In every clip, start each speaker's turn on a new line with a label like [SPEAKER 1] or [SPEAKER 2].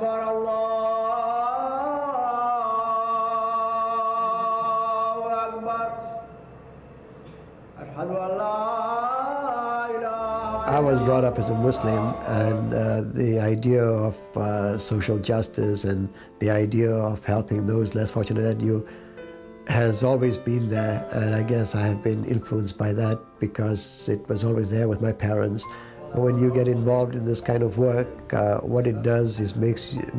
[SPEAKER 1] আকবার আল্লাহু আকবার আশহাদু আল্লা
[SPEAKER 2] I was brought up as a Muslim, and the idea of social justice and the idea of helping those less fortunate than you has always been there, and I guess I have been influenced by that because it was always there with my parents. When you get involved in this kind of work, what it does is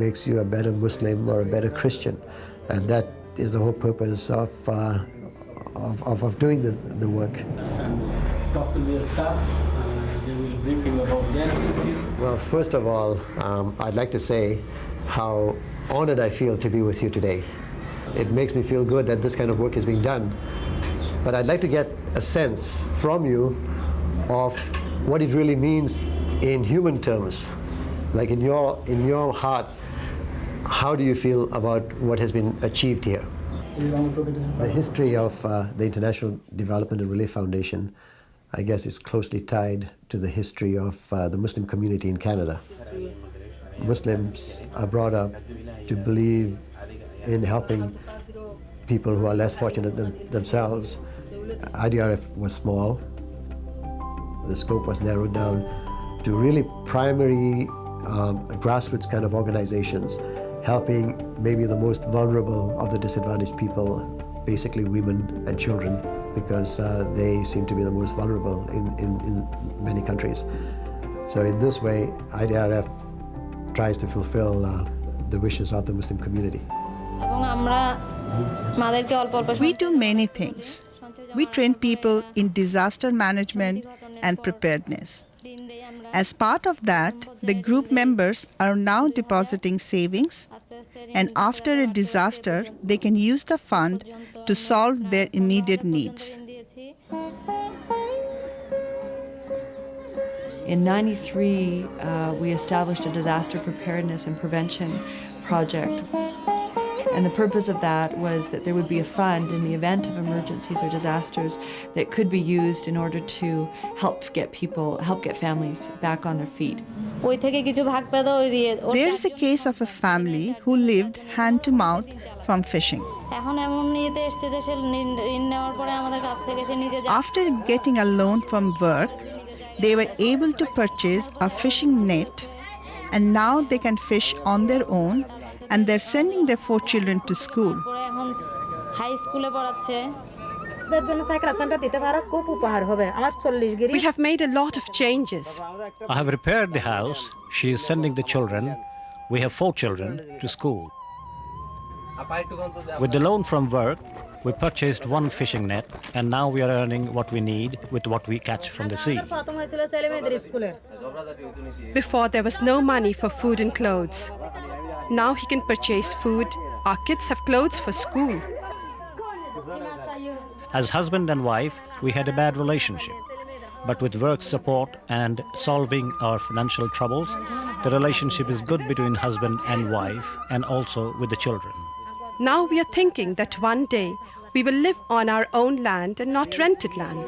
[SPEAKER 2] makes you a better Muslim or a better Christian, and that is the whole purpose of doing the work.
[SPEAKER 3] Talk to their staff. They will brief you about that.
[SPEAKER 2] Well, first of all, I'd like to say how honored I feel to be with you today. It makes me feel good that this kind of work is being done. But I'd like to get a sense from you of what it really means in human terms. Like in your hearts, how do you feel about what has been achieved here? The history of the International Development and Relief Foundation, I guess, is closely tied to the history of the Muslim community in Canada. Muslims are brought up to believe in helping people who are less fortunate than themselves. IDRF was small. The scope was narrowed down to really primary grassroots kind of organizations, helping maybe the most vulnerable of the disadvantaged people, basically women and children, because they seem to be the most vulnerable in many countries. So in this way, IDRF tries to fulfill the wishes of the Muslim community.
[SPEAKER 4] We do many things. We train people in disaster management and preparedness. As part of that, the group members are now depositing savings, and after a disaster, they can use the fund to solve their immediate needs.
[SPEAKER 5] In '93, we established a disaster preparedness and prevention project. And the purpose of that was that there would be a fund in the event of emergencies or disasters that could be used in order to help get families back on their feet.
[SPEAKER 4] There is a case of a family who lived hand to mouth from fishing. After getting a loan from work, they were able to purchase a fishing net, and now they can fish on their own, and they're sending their 4 children to school.
[SPEAKER 6] We have made a lot of changes.
[SPEAKER 7] I have repaired the house. She is sending the children. We have 4 children to school. With the loan from work, we purchased 1 fishing net, and now we are earning what we need with what we catch from the sea.
[SPEAKER 6] Before, there was no money for food and clothes. Now he can purchase food. Our kids have clothes for school.
[SPEAKER 7] As husband and wife, we had a bad relationship. But with work support and solving our financial troubles, the relationship is good between husband and wife, and also with the children.
[SPEAKER 6] Now we are thinking that one day we will live on our own land and not rented land.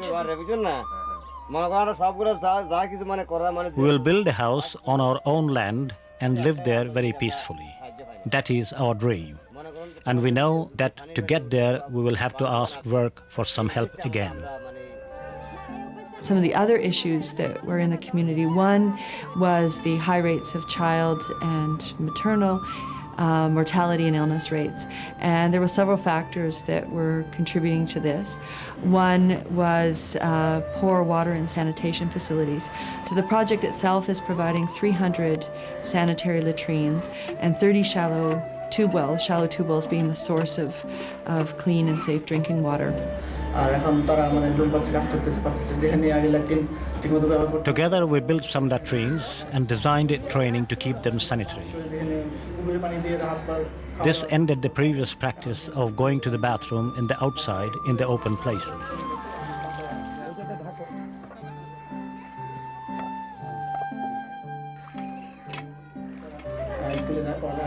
[SPEAKER 7] We will build a house on our own land and live there very peacefully. That is our dream. And we know that to get there, we will have to ask work for some help again.
[SPEAKER 5] Some of the other issues that were in the community, one was the high rates of child and maternal mortality and illness rates. And there were several factors that were contributing to this. One was poor water and sanitation facilities. So the project itself is providing 300 sanitary latrines and 30 shallow tube wells being the source of clean and safe drinking water.
[SPEAKER 7] Together we built some latrines and designed training to keep them sanitary. This ended the previous practice of going to the bathroom in the outside in the open places.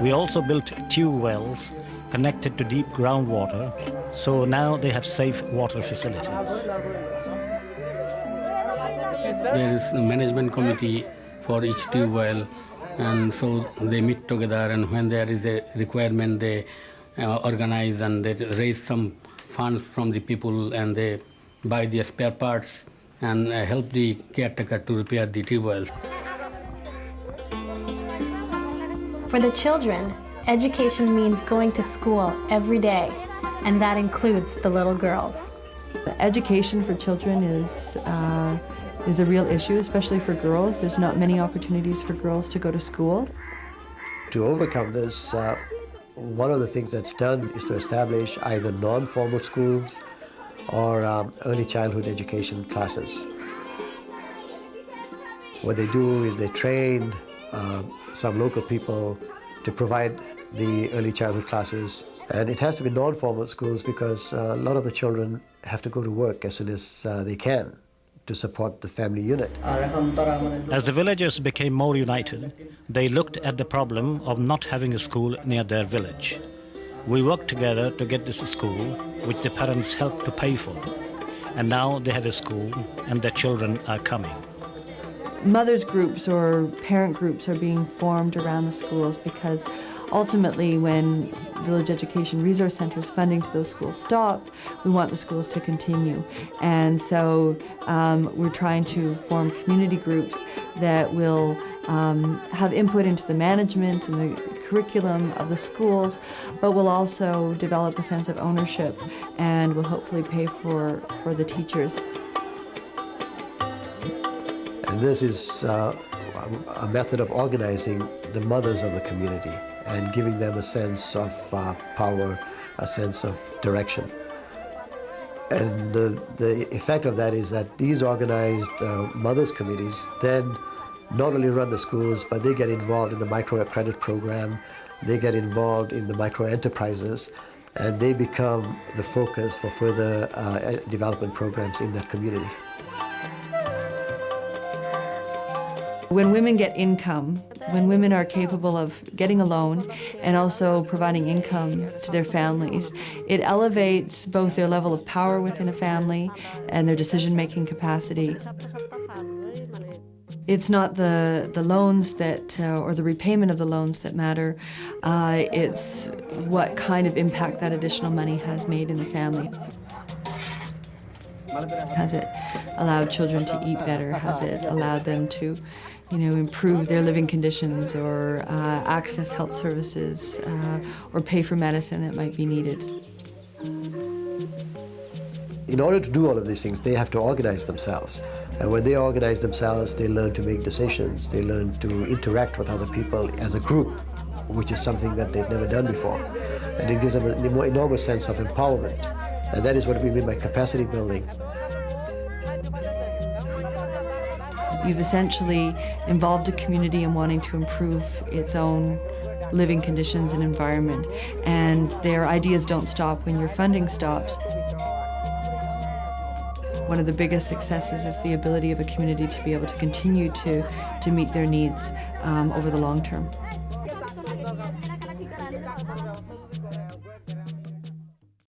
[SPEAKER 7] We also built tube wells connected to deep groundwater, so now they have safe water facilities.
[SPEAKER 3] There is a management committee for each tube well, and so they meet together, and when there is a requirement, they organize and they raise some funds from the people, and they buy the spare parts and help the caretaker to repair the tube wells.
[SPEAKER 8] For the children, education means going to school every day, and that includes the little girls.
[SPEAKER 5] Education for children is a real issue, especially for girls. There's not many opportunities for girls to go to school.
[SPEAKER 2] To overcome this, one of the things that's done is to establish either non-formal schools or early childhood education classes. What they do is they train some local people to provide the early childhood classes, and it has to be non-formal schools because a lot of the children have to go to work as soon as they can to support the family unit.
[SPEAKER 7] As the villagers became more united, they looked at the problem of not having a school near their village. We worked together to get this school, which the parents helped to pay for. And now they have a school and their children are coming.
[SPEAKER 5] Mothers groups or parent groups are being formed around the schools because ultimately when Village Education Resource Center's funding to those schools stopped, we want the schools to continue. And so we're trying to form community groups that will have input into the management and the curriculum of the schools, but will also develop a sense of ownership and will hopefully pay for the teachers.
[SPEAKER 2] And this is a method of organizing the mothers of the community and giving them a sense of power, a sense of direction. And the effect of that is that these organized mothers committees then not only run the schools, but they get involved in the microcredit program, they get involved in the micro enterprises, and they become the focus for further development programs in that community.
[SPEAKER 5] When women get income, when women are capable of getting a loan and also providing income to their families, it elevates both their level of power within a family and their decision-making capacity. It's not the loans that, or the repayment of the loans that matter, it's what kind of impact that additional money has made in the family. Has it allowed children to eat better? Has it allowed them to improve their living conditions or access health services or pay for medicine that might be needed?
[SPEAKER 2] In order to do all of these things, they have to organize themselves. And when they organize themselves, they learn to make decisions. They learn to interact with other people as a group, which is something that they've never done before. And it gives them an enormous sense of empowerment. And that is what we mean by capacity building.
[SPEAKER 5] You've essentially involved a community in wanting to improve its own living conditions and environment, and their ideas don't stop when your funding stops. One of the biggest successes is the ability of a community to be able to continue to meet their needs over the long term.